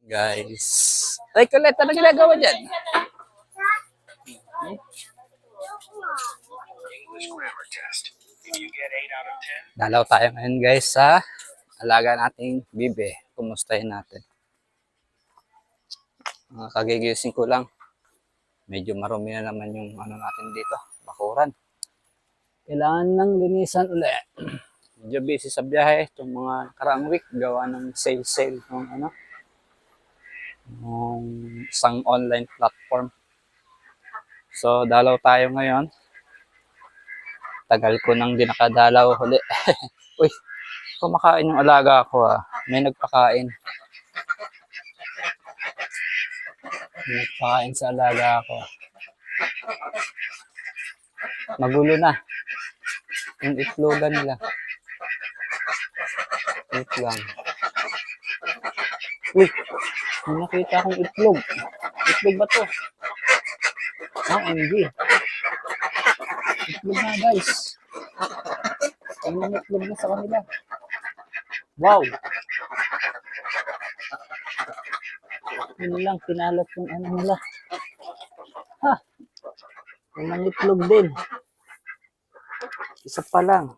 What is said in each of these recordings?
Guys. Ay, Colette, ano ginagawa dyan? Dalaw tayo ngayon guys sa alaga nating bibe. Kumustahin natin. Kagigising ko lang. Medyo marumi na naman yung ano natin dito. Bakuran. Kailangan ng linisan ulit. Medyo busy sa biyahe itong mga karaang week. Gawa ng sale ng ano. Ng isang online platform. So, dalaw tayo ngayon. Tagal ko nang di nakadalaw huli. Uy, kumakain yung alaga ko ah. May nagpakain. May nagpakain sa alaga ko. Magulo na. Yung itlogan nila. Wait lang. Uy, may nakita akong itlog. Itlog ba to? MG. Itlog na guys. Ang mga itlog na sa kanila. Wow! Yun lang, kinalat yung ano nila. Ha! May mga itlog din. Isa pa lang.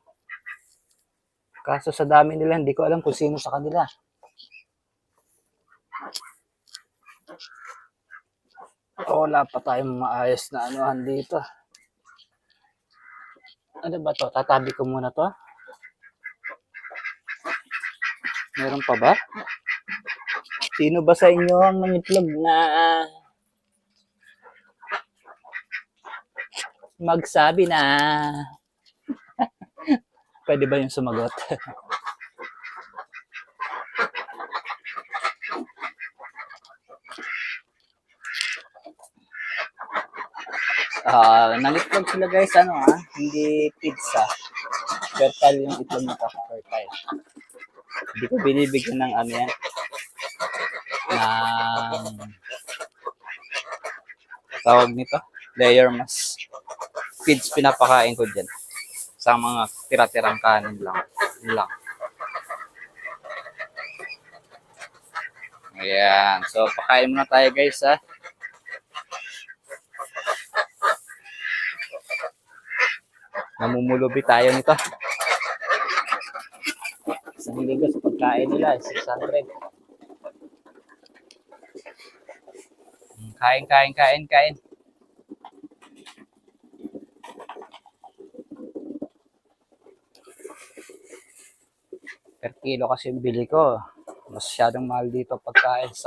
Kaso sa dami nila, hindi ko alam kung sino sa kanila. Wala pa tayong maayos na anuhan dito. Ano ba to? Tatabi ko muna to. Meron pa ba? Sino ba sa inyo ang nangitlog na magsabi na? Pwede ba yung sumagot? Nangitlog sila guys, hindi pizza. Fertile yung itlog nito, fertile. Hindi ko binibigyan ng ano yan. Tawag nito, layer mask. Feeds pinapakain ko dyan. Sa mga tira-tirang kanin lang. Lang. Ayan. So, pakain muna tayo guys ha. Namumulubi tayo nito. Isang ligo sa pagkain nila, 600. Kain. Per kilo kasi yung bili ko. Masyadong mahal dito pagkain sa